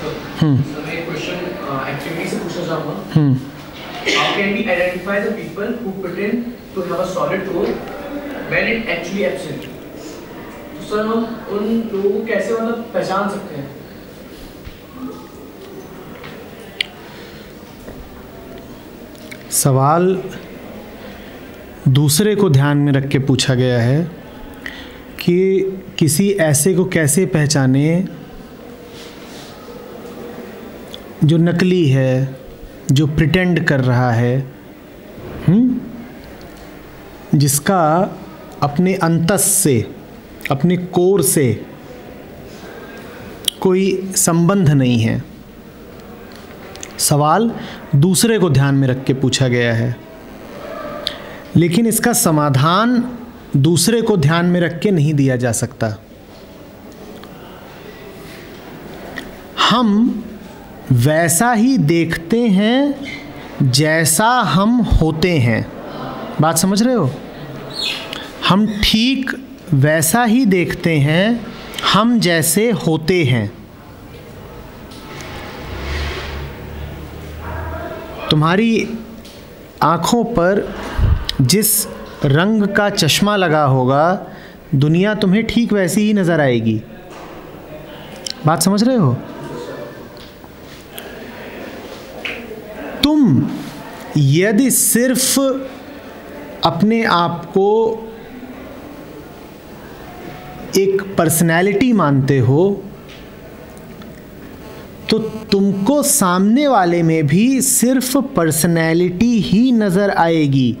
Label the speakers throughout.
Speaker 1: मैं question activity से पूछना चाहूँगा। How can we identify the people who pretend to have a solid goal when it actually absent? तो sir हम उन लोगों को कैसे मतलब पहचान सकते हैं?
Speaker 2: सवाल दूसरे को ध्यान में रख के पूछा गया है कि किसी ऐसे को कैसे पहचाने जो नकली है, जो प्रिटेंड कर रहा है, जिसका अपने अंतस से, अपने कोर से कोई संबंध नहीं है। सवाल दूसरे को ध्यान में रख के पूछा गया है, लेकिन इसका समाधान दूसरे को ध्यान में रख के नहीं दिया जा सकता। हम वैसा ही देखते हैं जैसा हम होते हैं। बात समझ रहे हो? हम ठीक वैसा ही देखते हैं हम जैसे होते हैं। तुम्हारी आँखों पर जिस रंग का चश्मा लगा होगा, दुनिया तुम्हें ठीक वैसी ही नज़र आएगी। बात समझ रहे हो? तुम यदि सिर्फ अपने आप को एक पर्सनैलिटी मानते हो तो तुमको सामने वाले में भी सिर्फ पर्सनैलिटी ही नज़र आएगी।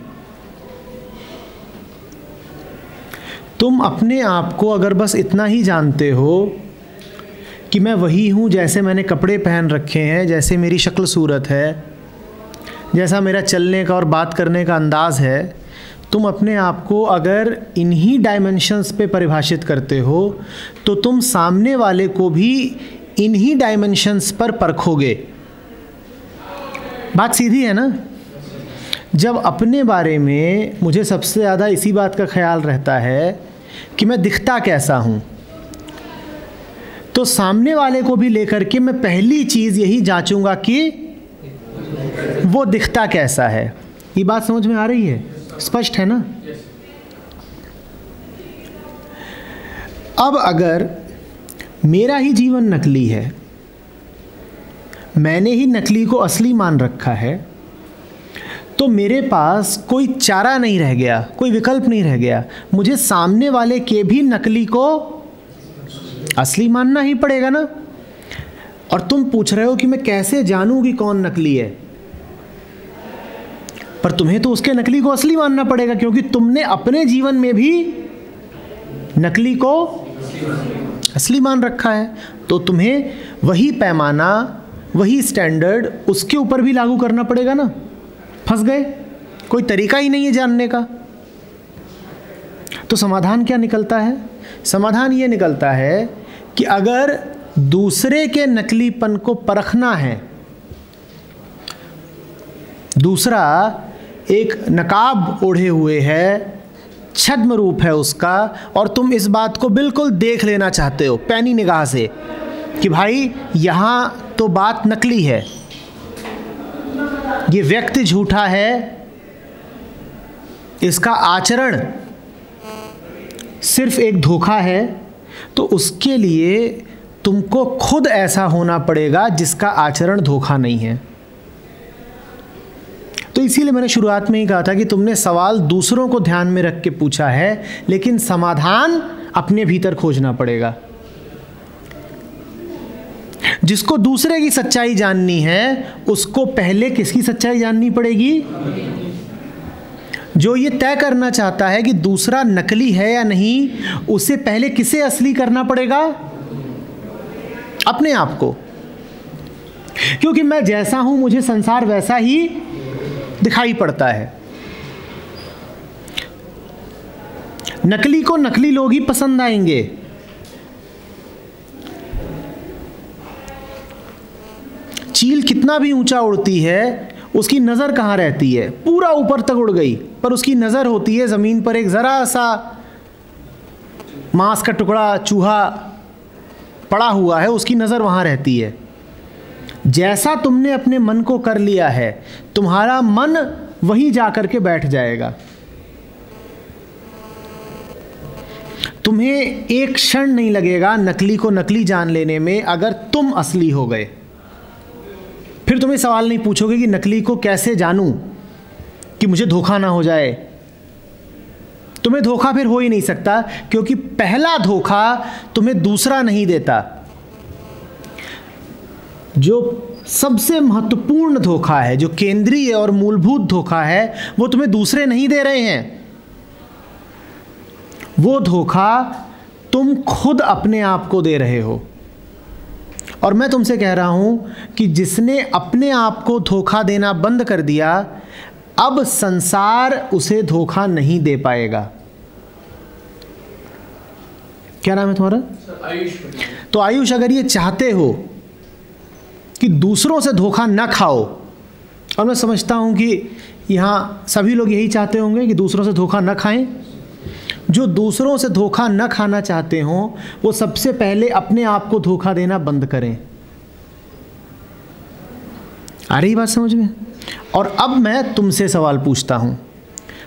Speaker 2: तुम अपने आप को अगर बस इतना ही जानते हो कि मैं वही हूँ जैसे मैंने कपड़े पहन रखे हैं, जैसे मेरी शक्ल सूरत है, जैसा मेरा चलने का और बात करने का अंदाज़ है, तुम अपने आप को अगर इन्हीं डायमेंशंस पे परिभाषित करते हो तो तुम सामने वाले को भी इन्हीं डायमेंशंस पर परखोगे। बात सीधी है ना? जब अपने बारे में मुझे सबसे ज़्यादा इसी बात का ख्याल रहता है कि मैं दिखता कैसा हूँ, तो सामने वाले को भी लेकर के मैं पहली चीज़ यही जांचूंगा कि वो दिखता कैसा है। ये बात समझ में आ रही है? स्पष्ट है ना? अब अगर मेरा ही जीवन नकली है, मैंने ही नकली को असली मान रखा है, तो मेरे पास कोई चारा नहीं रह गया, कोई विकल्प नहीं रह गया। मुझे सामने वाले के भी नकली को असली मानना ही पड़ेगा ना। और तुम पूछ रहे हो कि मैं कैसे जानूं कि कौन नकली है, पर तुम्हें तो उसके नकली को असली मानना पड़ेगा, क्योंकि तुमने अपने जीवन में भी नकली को असली मान रखा है। तो तुम्हें वही पैमाना, वही स्टैंडर्ड उसके ऊपर भी लागू करना पड़ेगा ना। फंस गए? कोई तरीका ही नहीं है जानने का। तो समाधान क्या निकलता है? समाधान ये निकलता है कि अगर दूसरे के नकलीपन को परखना है, दूसरा एक नकाब ओढ़े हुए है, छद्म रूप है उसका, और तुम इस बात को बिल्कुल देख लेना चाहते हो पैनी निगाह से कि भाई यहाँ तो बात नकली है, ये व्यक्ति झूठा है, इसका आचरण सिर्फ एक धोखा है, तो उसके लिए तुमको खुद ऐसा होना पड़ेगा जिसका आचरण धोखा नहीं है। तो इसीलिए मैंने शुरुआत में ही कहा था कि तुमने सवाल दूसरों को ध्यान में रख के पूछा है, लेकिन समाधान अपने भीतर खोजना पड़ेगा। जिसको दूसरे की सच्चाई जाननी है, उसको पहले किसकी सच्चाई जाननी पड़ेगी? जो ये तय करना चाहता है कि दूसरा नकली है या नहीं, उसे पहले किसे असली करना पड़ेगा? अपने आप को। क्योंकि मैं जैसा हूं, मुझे संसार वैसा ही दिखाई पड़ता है। नकली को नकली लोग ही पसंद आएंगे। चील कितना भी ऊंचा उड़ती है, उसकी नज़र कहाँ रहती है? पूरा ऊपर तक उड़ गई, पर उसकी नज़र होती है ज़मीन पर एक ज़रा सा मांस का टुकड़ा, चूहा पड़ा हुआ है, उसकी नज़र वहाँ रहती है। जैसा तुमने अपने मन को कर लिया है, तुम्हारा मन वहीं जा कर के बैठ जाएगा। तुम्हें एक क्षण नहीं लगेगा नकली को नकली जान लेने में, अगर तुम असली हो गए। फिर तुम्हें सवाल नहीं पूछोगे कि नकली को कैसे जानूं कि मुझे धोखा ना हो जाए। तुम्हें धोखा फिर हो ही नहीं सकता, क्योंकि पहला धोखा तुम्हें दूसरा नहीं देता। जो सबसे महत्वपूर्ण धोखा है, जो केंद्रीय और मूलभूत धोखा है, वो तुम्हें दूसरे नहीं दे रहे हैं। वो धोखा तुम खुद अपने आप को दे रहे हो। और मैं तुमसे कह रहा हूं कि जिसने अपने आप को धोखा देना बंद कर दिया, अब संसार उसे धोखा नहीं दे पाएगा। क्या नाम है तुम्हारा?
Speaker 1: आयुष।
Speaker 2: तो आयुष, अगर ये चाहते हो कि दूसरों से धोखा ना खाओ, और मैं समझता हूं कि यहाँ सभी लोग यही चाहते होंगे कि दूसरों से धोखा ना खाएं। जो दूसरों से धोखा न खाना चाहते हों, वो सबसे पहले अपने आप को धोखा देना बंद करें। आ रही बात समझ में? और अब मैं तुमसे सवाल पूछता हूं,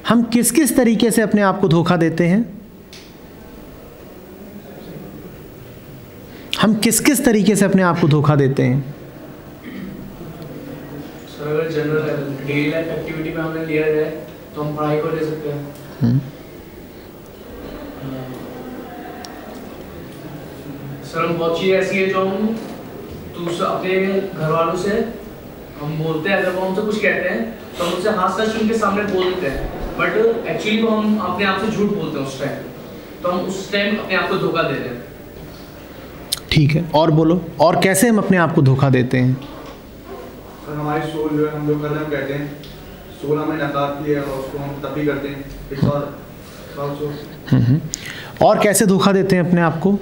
Speaker 2: हम किस किस तरीके से अपने आप को धोखा देते हैं? हम किस किस तरीके से अपने आप को धोखा देते हैं?
Speaker 1: सर, अगर जनरल डेली लाइफ एक्टिविटी में हमने लिया जाए तो हम पढ़ाई को ले सकते हैं। सर, बहुत चीज़ ऐसी है जो हम अपने घर वालों से हम बोलते हैं, अगर वो हमसे कुछ कहते हैं तो हम उससे हाथ सच उनके सामने बोल देते हैं, बट एक्चुअली वो हम अपने आप से झूठ बोलते हैं उस टाइम। तो हम उस टाइम अपने आप को धोखा दे रहे हैं। ठीक है, और बोलो, और कैसे हम अपने आप को धोखा देते हैं?
Speaker 3: सर, हमारी सोल जो है, हम जो कर रहे हैं कहते हैं सोल हमें नकारती है और उसको हम तभी करते हैं।
Speaker 2: और कैसे धोखा देते हैं अपने आप को?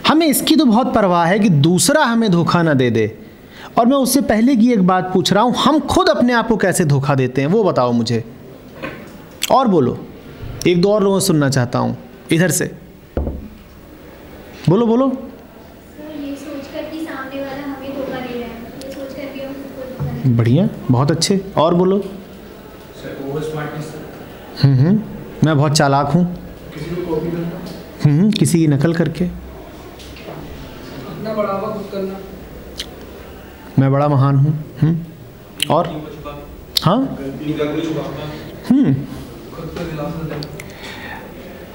Speaker 2: हमें इसकी तो बहुत परवाह है कि दूसरा हमें धोखा ना दे दे। और मैं उससे पहले की एक बात पूछ रहा हूं, हम खुद अपने आप को कैसे धोखा देते हैं वो बताओ मुझे। और बोलो, एक दो और लोगों से सुनना चाहता हूं, इधर से बोलो बोलो।
Speaker 4: ये सोचकर कि सामने वाला हमें धोखा दे रहा है, ये सोचकर भी हम खुद को धोखा देते हैं।
Speaker 2: बढ़िया, बहुत अच्छे। और बोलो।
Speaker 1: Sir, over smartness.
Speaker 2: मैं बहुत चालाक हूँ।
Speaker 1: किसी को कॉपी करना।
Speaker 2: किसी की नकल करके।
Speaker 1: अपना बढ़ावा खुद करना।
Speaker 2: मैं बड़ा महान हूँ। और हाँ,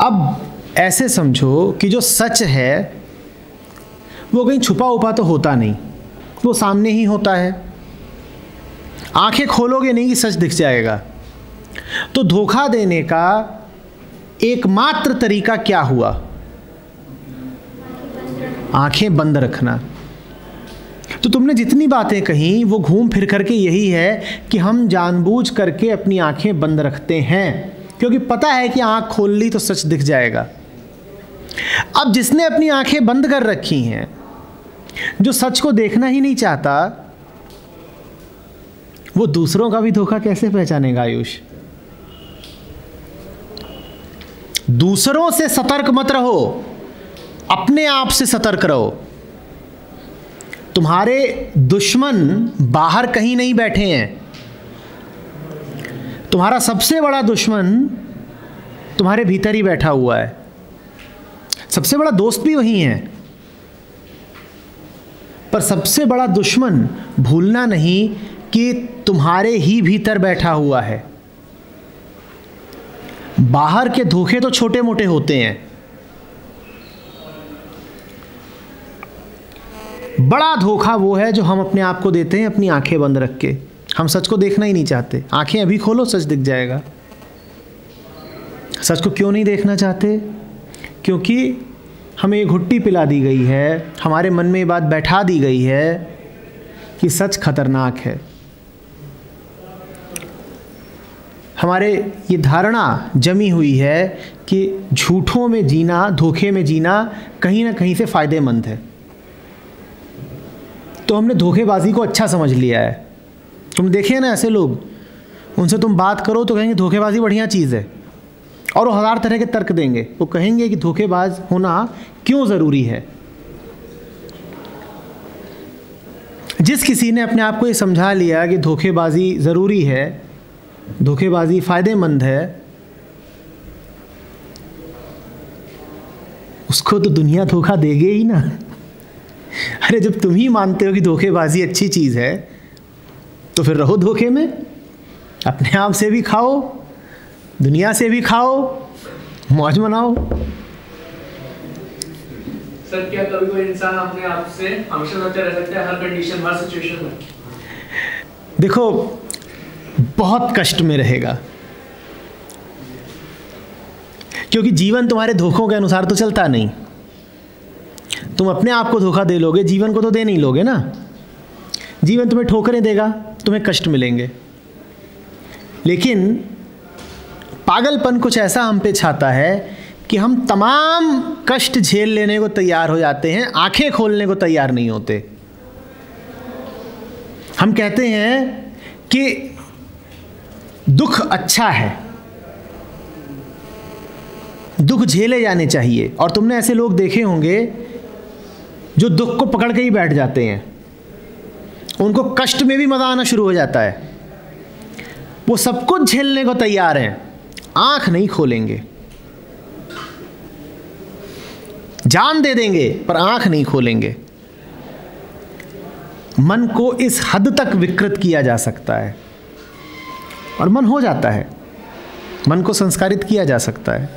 Speaker 2: अब ऐसे समझो कि जो सच है वो कहीं छुपा उपा तो होता नहीं, वो सामने ही होता है। आंखें खोलोगे नहीं कि सच दिख जाएगा। तो धोखा देने का एकमात्र तरीका क्या हुआ? आंखें बंद रखना। तो तुमने जितनी बातें कही वो घूम फिर करके यही है कि हम जानबूझ करके अपनी आंखें बंद रखते हैं, क्योंकि पता है कि आंख खोल ली तो सच दिख जाएगा। अब जिसने अपनी आंखें बंद कर रखी हैं, जो सच को देखना ही नहीं चाहता, वो दूसरों का भी धोखा कैसे पहचानेगा? आयुष, दूसरों से सतर्क मत रहो, अपने आप से सतर्क रहो। तुम्हारे दुश्मन बाहर कहीं नहीं बैठे हैं। तुम्हारा सबसे बड़ा दुश्मन तुम्हारे भीतर ही बैठा हुआ है। सबसे बड़ा दोस्त भी वही है, पर सबसे बड़ा दुश्मन भूलना नहीं कि तुम्हारे ही भीतर बैठा हुआ है। बाहर के धोखे तो छोटे मोटे होते हैं, बड़ा धोखा वो है जो हम अपने आप को देते हैं अपनी आंखें बंद रख के। हम सच को देखना ही नहीं चाहते। आंखें अभी खोलो, सच दिख जाएगा। सच को क्यों नहीं देखना चाहते? क्योंकि हमें ये घुट्टी पिला दी गई है, हमारे मन में ये बात बैठा दी गई है कि सच खतरनाक है। हमारे ये धारणा जमी हुई है कि झूठों में जीना, धोखे में जीना कहीं ना कहीं से फ़ायदेमंद है। तो हमने धोखेबाजी को अच्छा समझ लिया है। तुम देखे ना ऐसे लोग, उनसे तुम बात करो तो कहेंगे धोखेबाजी बढ़िया चीज़ है, और वो हज़ार तरह के तर्क देंगे। वो कहेंगे कि धोखेबाज होना क्यों ज़रूरी है। जिस किसी ने अपने आप को ये समझा लिया कि धोखेबाजी ज़रूरी है, धोखेबाजी फ़ायदेमंद है, उसको तो दुनिया धोखा देगी ही ना। अरे जब तुम ही मानते हो कि धोखेबाजी अच्छी चीज़ है तो फिर रहो धोखे में, अपने आप से भी खाओ, दुनिया से भी खाओ, मौज मनाओ।
Speaker 1: सर क्या कभी कोई इंसान अपने आप से हमेशा सच्चा रह सकता है हर कंडीशन, हर सिचुएशन में?
Speaker 2: देखो, बहुत कष्ट में रहेगा, क्योंकि जीवन तुम्हारे धोखों के अनुसार तो चलता नहीं। तुम अपने आप को धोखा दे लोगे, जीवन को तो दे नहीं लोगे ना। जीवन तुम्हें ठोकरें देगा, तुम्हें कष्ट मिलेंगे, लेकिन पागलपन कुछ ऐसा हम पे छाता है कि हम तमाम कष्ट झेल लेने को तैयार हो जाते हैं, आंखें खोलने को तैयार नहीं होते। हम कहते हैं कि दुख अच्छा है, दुख झेले जाने चाहिए, और तुमने ऐसे लोग देखे होंगे जो दुख को पकड़ के ही बैठ जाते हैं, उनको कष्ट में भी मजा आना शुरू हो जाता है। वो सब कुछ झेलने को तैयार हैं, आंख नहीं खोलेंगे, जान दे देंगे पर आंख नहीं खोलेंगे। मन को इस हद तक विकृत किया जा सकता है, और मन हो जाता है, मन को संस्कारित किया जा सकता है।